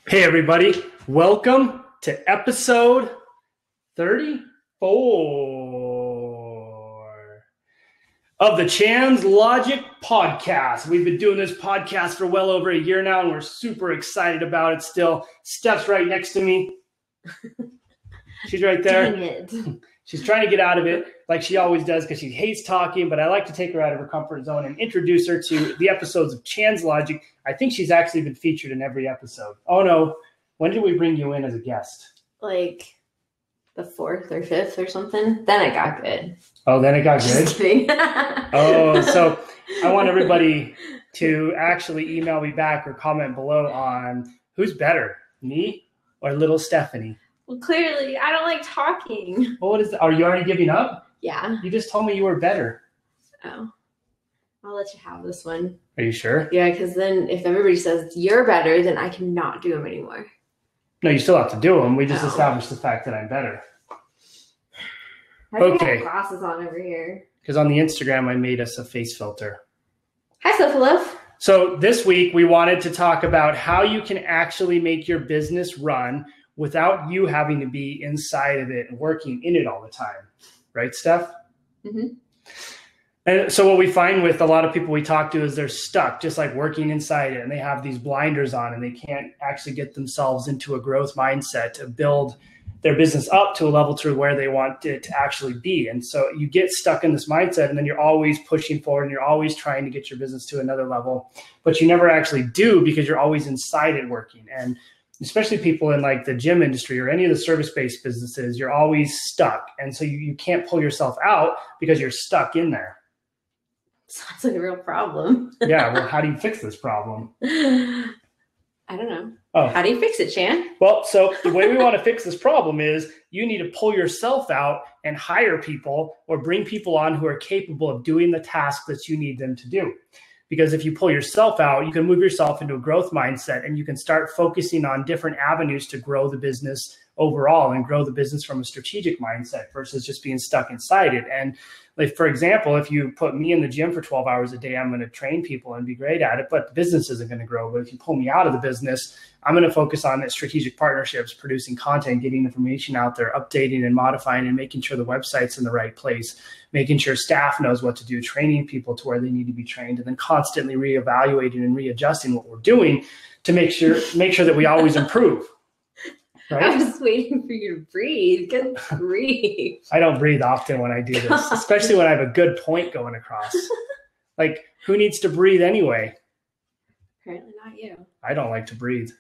Hey, everybody. Welcome to episode 34 of the Chan's Logic podcast. We've been doing this podcast for well over a year now, and we're super excited about it still. Steph's right next to me. She's right there. Dang it. She's trying to get out of it like she always does because she hates talking, but I like to take her out of her comfort zone and introduce her to the episodes of Chan's Logic. I think she's actually been featured in every episode. Oh, no. When did we bring you in as a guest? Like the 4th or 5th or something. Then it got good. Oh, then it got good? Just kidding. Oh, so I want everybody to actually email me back or comment below on who's better, me or little Stephanie. Well, clearly, I don't like talking. Well, what is that? Are you already giving up? Yeah. You just told me you were better. Oh. I'll let you have this one. Are you sure? Yeah, because then if everybody says you're better, then I cannot do them anymore. No, you still have to do them. We just established the fact that I'm better. Why do you Okay. have glasses on over here? Because on the Instagram, I made us a face filter. Hi, Sophilif. So this week, we wanted to talk about how you can actually make your business run without you having to be inside of it and working in it all the time. Right, Steph? Mm-hmm. And so what we find with a lot of people we talk to is they're stuck just like working inside it, and they have these blinders on and they can't actually get themselves into a growth mindset to build their business up to a level to where they want it to actually be. And so you get stuck in this mindset, and then you're always pushing forward and you're always trying to get your business to another level, but you never actually do because you're always inside it working. And especially people in like the gym industry or any of the service-based businesses, you're always stuck. And so you can't pull yourself out because you're stuck in there. Sounds like a real problem. Yeah, well, how do you fix this problem? I don't know. Oh. How do you fix it, Chan? Well, so the way we want to fix this problem is you need to pull yourself out and hire people or bring people on who are capable of doing the task that you need them to do. Because if you pull yourself out, you can move yourself into a growth mindset, and you can start focusing on different avenues to grow the business overall and grow the business from a strategic mindset versus just being stuck inside it. And like, for example, if you put me in the gym for 12 hours a day, I'm going to train people and be great at it, but the business isn't going to grow. But if you pull me out of the business, I'm going to focus on strategic partnerships, producing content, getting information out there, updating and modifying and making sure the website's in the right place, making sure staff knows what to do, training people to where they need to be trained, and then constantly reevaluating and readjusting what we're doing to make sure that we always improve. Right? I was waiting for you to breathe. Good grief. I don't breathe often when I do this, especially when I have a good point going across. Like, who needs to breathe anyway? Apparently not you. I don't like to breathe.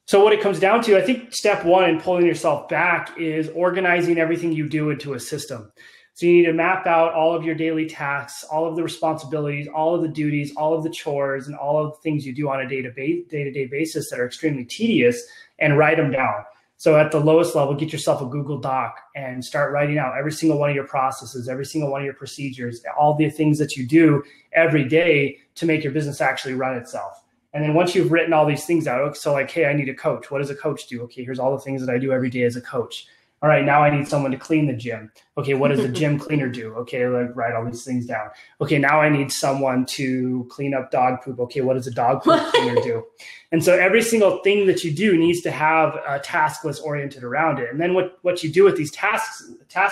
So what it comes down to, I think step one in pulling yourself back is organizing everything you do into a system. So you need to map out all of your daily tasks, all of the responsibilities, all of the duties, all of the chores, and all of the things you do on a day-to-day basis that are extremely tedious, and write them down. So at the lowest level, get yourself a Google Doc and start writing out every single one of your processes, every single one of your procedures, all the things that you do every day to make your business actually run itself. And then once you've written all these things out, so like, hey, I need a coach. What does a coach do? Okay, here's all the things that I do every day as a coach. All right, now I need someone to clean the gym. Okay, what does the gym cleaner do? Okay, like write all these things down. Okay, now I need someone to clean up dog poop. Okay, what does a dog poop cleaner do? And so every single thing that you do needs to have a task list oriented around it. And then what you do with these task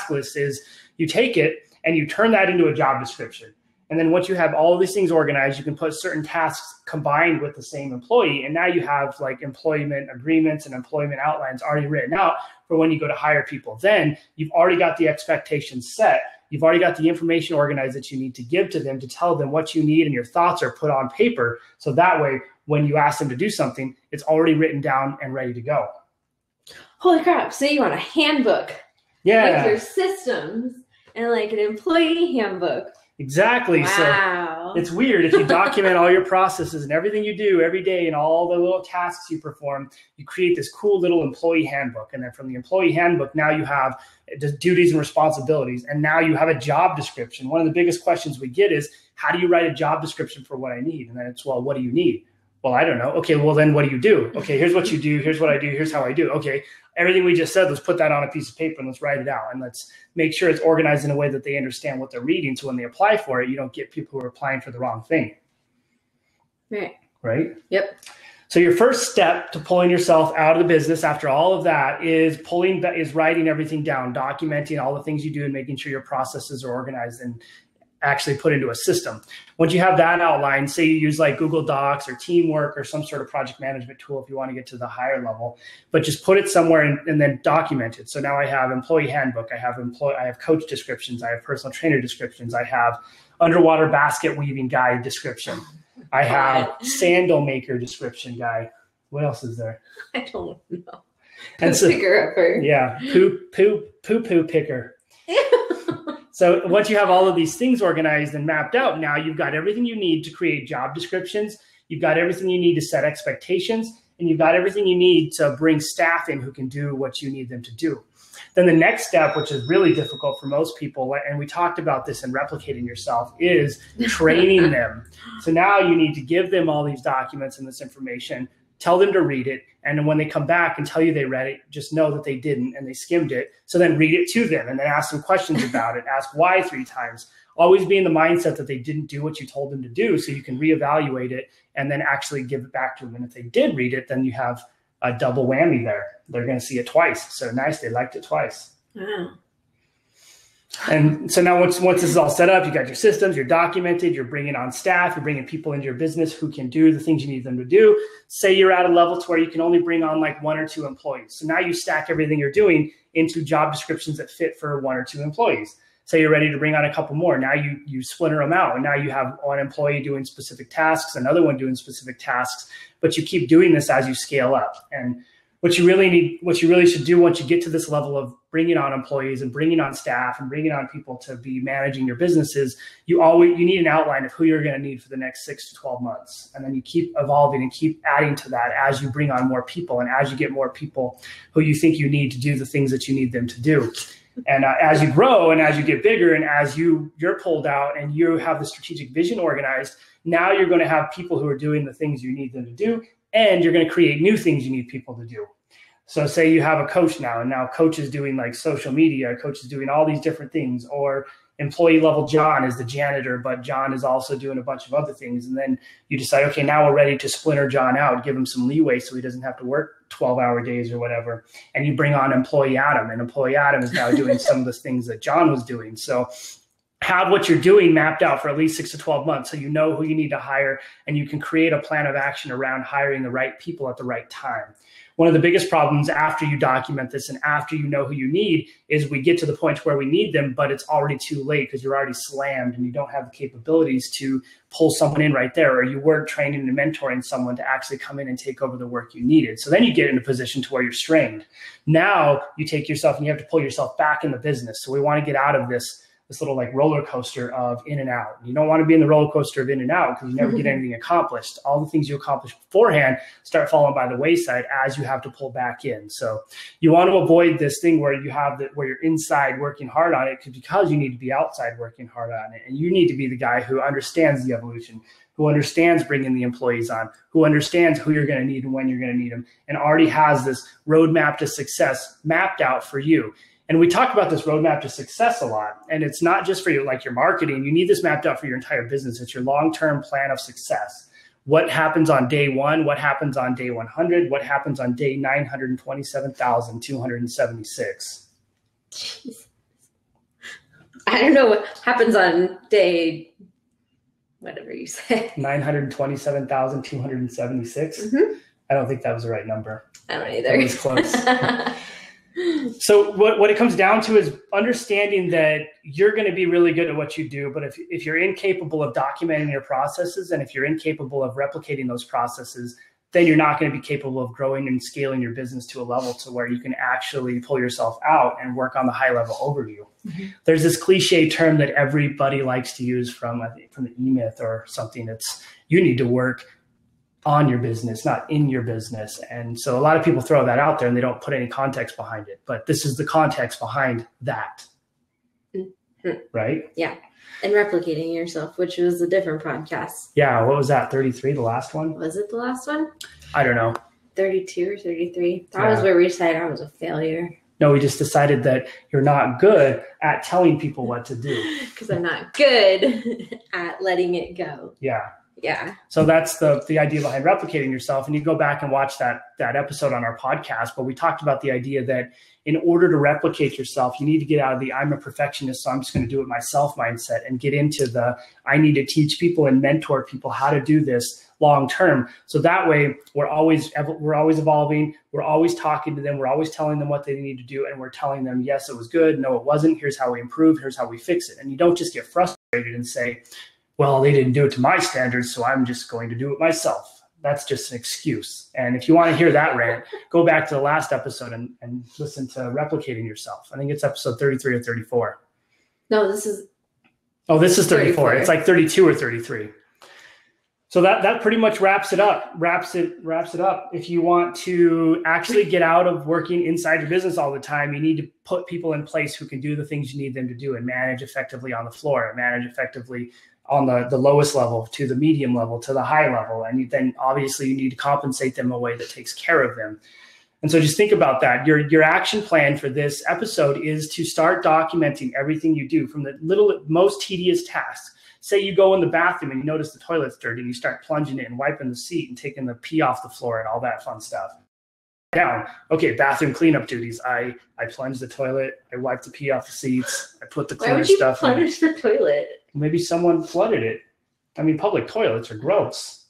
lists is you take it and you turn that into a job description. And then once you have all of these things organized, you can put certain tasks combined with the same employee. And now you have like employment agreements and employment outlines already written out for when you go to hire people. Then you've already got the expectations set. You've already got the information organized that you need to give to them to tell them what you need, and your thoughts are put on paper. So that way, when you ask them to do something, it's already written down and ready to go. Holy crap. So you want a handbook. Yeah. Like your systems and like an employee handbook. Exactly. Wow. So it's weird. If you document all your processes and everything you do every day and all the little tasks you perform, you create this cool little employee handbook. And then from the employee handbook, now you have the duties and responsibilities. And now you have a job description. One of the biggest questions we get is, how do you write a job description for what I need? And then it's, well, what do you need? Well, I don't know. Okay, well, then what do you do? Okay, here's what you do. Here's what I do. Here's how I do. Okay, everything we just said, let's put that on a piece of paper and let's write it out. And let's make sure it's organized in a way that they understand what they're reading. So when they apply for it, you don't get people who are applying for the wrong thing. Right. Right? Yep. So your first step to pulling yourself out of the business after all of that is writing everything down, documenting all the things you do and making sure your processes are organized and actually put into a system. Once you have that outlined, say you use like Google Docs or Teamwork or some sort of project management tool if you want to get to the higher level, but just put it somewhere and then document it. So now I have employee handbook, I have coach descriptions, I have personal trainer descriptions, I have underwater basket weaving guide description. I have sandal maker description guide. What else is there? I don't know. And so, picker-upper. Yeah, poo picker. So once you have all of these things organized and mapped out, now you've got everything you need to create job descriptions. You've got everything you need to set expectations, and you've got everything you need to bring staff in who can do what you need them to do. Then the next step, which is really difficult for most people, and we talked about this in Replicating Yourself, is training them. So now you need to give them all these documents and this information, tell them to read it, and then when they come back and tell you they read it, just know that they didn't and they skimmed it. So then read it to them and then ask them questions about it. Ask why 3 times. Always be in the mindset that they didn't do what you told them to do, so you can reevaluate it and then actually give it back to them. And if they did read it, then you have a double whammy there. They're going to see it twice. So nice, they liked it twice. Wow. And so now once this is all set up, you got your systems, you're documented, you're bringing on staff, you're bringing people into your business who can do the things you need them to do. Say you're at a level to where you can only bring on like 1 or 2 employees. So now you stack everything you're doing into job descriptions that fit for 1 or 2 employees. Say you're ready to bring on a couple more. Now you splinter them out, and now you have one employee doing specific tasks, another one doing specific tasks, but you keep doing this as you scale up. And what you really should do once you get to this level of bringing on employees and bringing on staff and bringing on people to be managing your businesses, you need an outline of who you're going to need for the next 6 to 12 months. And then you keep evolving and keep adding to that as you bring on more people and as you get more people who you think you need to do the things that you need them to do. And as you grow and as you get bigger and as you're pulled out and you have the strategic vision organized, now you're going to have people who are doing the things you need them to do, and you're going to create new things you need people to do. So say you have a coach now, and now coach is doing like social media, coach is doing all these different things, or employee level John is the janitor, but John is also doing a bunch of other things. And then you decide, okay, now we're ready to splinter John out, give him some leeway so he doesn't have to work 12-hour days or whatever. And you bring on employee Adam, and employee Adam is now doing some of the things that John was doing. So have what you're doing mapped out for at least 6 to 12 months so you know who you need to hire, and you can create a plan of action around hiring the right people at the right time. One of the biggest problems after you document this and after you know who you need is we get to the point where we need them, but it's already too late because you're already slammed and you don't have the capabilities to pull someone in right there, or you weren't training and mentoring someone to actually come in and take over the work you needed. So then you get in a position to where you're strained. Now you take yourself and you have to pull yourself back in the business. So we want to get out of this little like roller coaster of in and out. You don't want to be in the roller coaster of in and out because you never get anything accomplished. All the things you accomplish beforehand start falling by the wayside as you have to pull back in. So you want to avoid this thing where where you're inside working hard on it because you need to be outside working hard on it. And you need to be the guy who understands the evolution, who understands bringing the employees on, who understands who you're going to need and when you're going to need them, and already has this roadmap to success mapped out for you. And we talk about this roadmap to success a lot. And it's not just for your marketing. You need this mapped out for your entire business. It's your long-term plan of success. What happens on day 1? What happens on day 100? What happens on day 927,276? Jeez. I don't know what happens on day, whatever you say. 927,276? Mm-hmm. I don't think that was the right number. I don't either. It was close. So what it comes down to is understanding that you're going to be really good at what you do, but if you're incapable of documenting your processes and if you're incapable of replicating those processes, then you're not going to be capable of growing and scaling your business to a level to where you can actually pull yourself out and work on the high level overview. Mm-hmm. There's this cliche term that everybody likes to use from the E-Myth or something. It's you need to work on your business, not in your business. And so a lot of people throw that out there and they don't put any context behind it, but this is the context behind that. Mm-hmm. Right? Yeah. And Replicating Yourself, which was a different podcast. Yeah. What was that? 33, the last one? Was it the last one? I don't know. 32 or 33. That was where we decided I was a failure. No, we just decided that you're not good at telling people what to do. Because I'm not good at letting it go. Yeah. Yeah. So that's the idea behind replicating yourself. And you go back and watch that episode on our podcast, but we talked about the idea that in order to replicate yourself, you need to get out of the I'm a perfectionist, so I'm just going to do it myself mindset and get into the I need to teach people and mentor people how to do this long term. So that way we're always evolving. We're always talking to them. We're always telling them what they need to do. And we're telling them, yes, it was good. No, it wasn't. Here's how we improve. Here's how we fix it. And you don't just get frustrated and say, well, they didn't do it to my standards, so I'm just going to do it myself. That's just an excuse. And if you want to hear that rant, go back to the last episode and listen to Replicating Yourself. I think it's episode 33 or 34. No, this is 34. It's like 32 or 33. So that pretty much wraps it up. Wraps it up. If you want to actually get out of working inside your business all the time, you need to put people in place who can do the things you need them to do and manage effectively on the floor, and manage effectively on the lowest level to the medium level to the high level. And then obviously you need to compensate them in a way that takes care of them. And so just think about that. Your action plan for this episode is to start documenting everything you do, from the most tedious tasks. Say you go in the bathroom and you notice the toilet's dirty and you start plunging it and wiping the seat and taking the pee off the floor and all that fun stuff. Down. Okay, bathroom cleanup duties. I plunge the toilet, I wipe the pee off the seats, I put the cleaner stuff in. Why would you plunge the toilet? Maybe someone flooded it. I mean, public toilets are gross.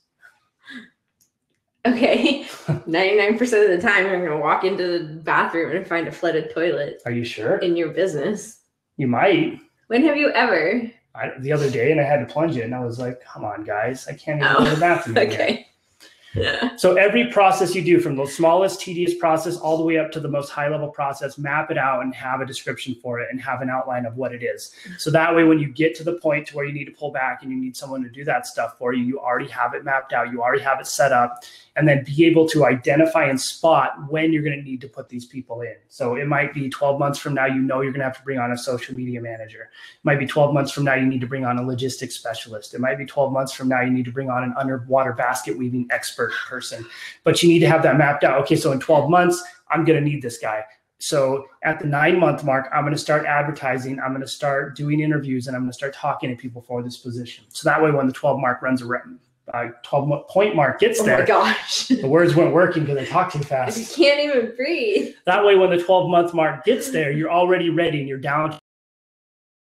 Okay. 99% of the time, you're going to walk into the bathroom and find a flooded toilet. Are you sure? In your business. You might. When have you ever? The other day, and I had to plunge it, and I was like, come on, guys. I can't even go to the bathroom again. Okay. Yeah. So every process you do, from the smallest tedious process all the way up to the most high level process, map it out and have a description for it and have an outline of what it is. So that way, when you get to the point to where you need to pull back and you need someone to do that stuff for you, you already have it mapped out. You already have it set up, and then be able to identify and spot when you're going to need to put these people in. So it might be 12 months from now, you're going to have to bring on a social media manager. It might be 12 months from now, you need to bring on a logistics specialist. It might be 12 months from now, you need to bring on an underwater basket weaving expert person, but you need to have that mapped out. Okay, so in 12 months, I'm going to need this guy. So at the 9-month mark, I'm going to start advertising. I'm going to start doing interviews, and I'm going to start talking to people for this position. So that way, when the 12 mark runs around, 12-point mark gets there. Oh my gosh. The words weren't working because I talked too fast. You can't even breathe. That way, when the 12-month mark gets there, you're already ready and you're down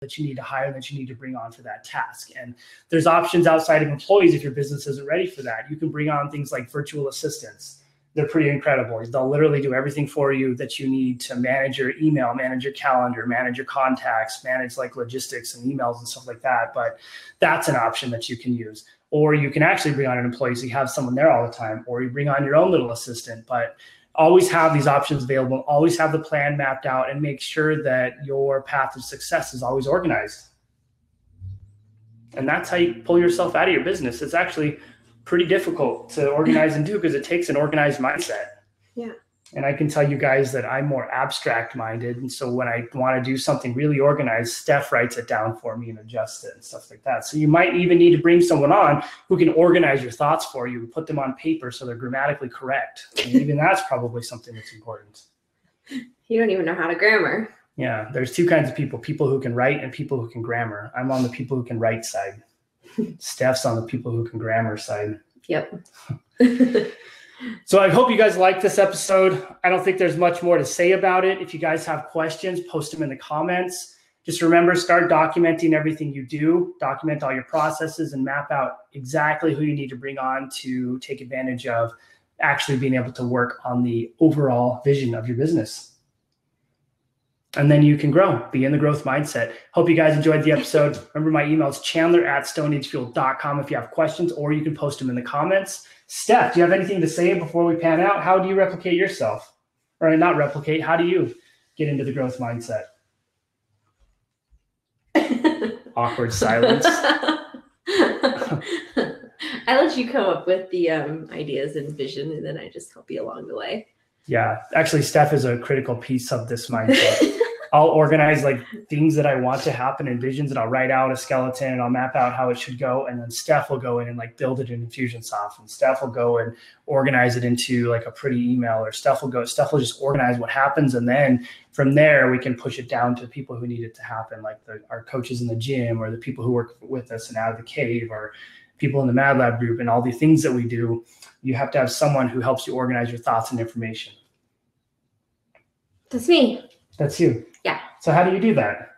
that you need to hire, that you need to bring on for that task. And there's options outside of employees if your business isn't ready for that. You can bring on things like virtual assistants. They're pretty incredible. They'll literally do everything for you that you need to manage your email, manage your calendar, manage your contacts, manage like logistics and emails and stuff like that. But that's an option that you can use. Or you can actually bring on an employee so you have someone there all the time, or you bring on your own little assistant. But always have these options available, always have the plan mapped out, and make sure that your path of success is always organized. And that's how you pull yourself out of your business. It's actually pretty difficult to organize and do because it takes an organized mindset. Yeah. And I can tell you guys that I'm more abstract minded. And so when I want to do something really organized, Steph writes it down for me and adjusts it and stuff like that. So you might even need to bring someone on who can organize your thoughts for you and put them on paper so they're grammatically correct. And even that's probably something that's important. You don't even know how to grammar. Yeah. There's two kinds of people who can write and people who can grammar. I'm on the people who can write side. Steph's on the people who can grammar side. Yep. So I hope you guys liked this episode. I don't think there's much more to say about it. If you guys have questions, post them in the comments. Just remember, start documenting everything you do, document all your processes, and map out exactly who you need to bring on to take advantage of actually being able to work on the overall vision of your business. And then you can grow, be in the growth mindset. Hope you guys enjoyed the episode. Remember, my email is chandler@stoneagefuel.com if you have questions, or you can post them in the comments. Steph, do you have anything to say before we pan out? How do you replicate yourself? Or not replicate, how do you get into the growth mindset? Awkward silence. I let you come up with the ideas and vision, and then I just help you along the way. Yeah, actually, Steph is a critical piece of this mindset. I'll organize like things that I want to happen in Visions, and I'll write out a skeleton and I'll map out how it should go. And then Steph will go in and like build it in Infusionsoft, and Steph will go and organize it into like a pretty email, or Steph will just organize what happens. And then from there, we can push it down to people who need it to happen, like our coaches in the gym, or the people who work with us and Out of the Cave, or people in the Mad Lab group, and all the things that we do. You have to have someone who helps you organize your thoughts and information. That's me. That's you. Yeah. So how do you do that?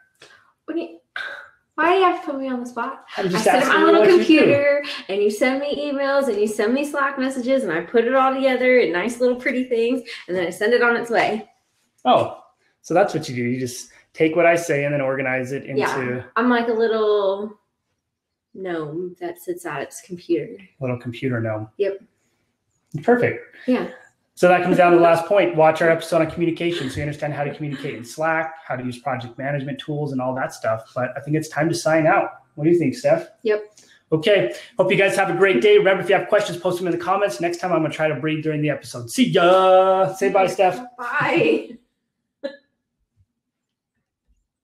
Why do you have to put me on the spot? I sit at my little computer and you send me emails and you send me Slack messages and I put it all together in nice little pretty things and then I send it on its way. Oh, so that's what you do. You just take what I say and then organize it into... Yeah, I'm like a little gnome that sits at its computer. Little computer gnome. Yep. Perfect. Yeah. So that comes down to the last point. Watch our episode on communication so you understand how to communicate in Slack, how to use project management tools and all that stuff. But I think it's time to sign out. What do you think, Steph? Yep. Okay. Hope you guys have a great day. Remember, if you have questions, post them in the comments. Next time I'm going to try to breathe during the episode. See ya. Say bye, Steph. Bye.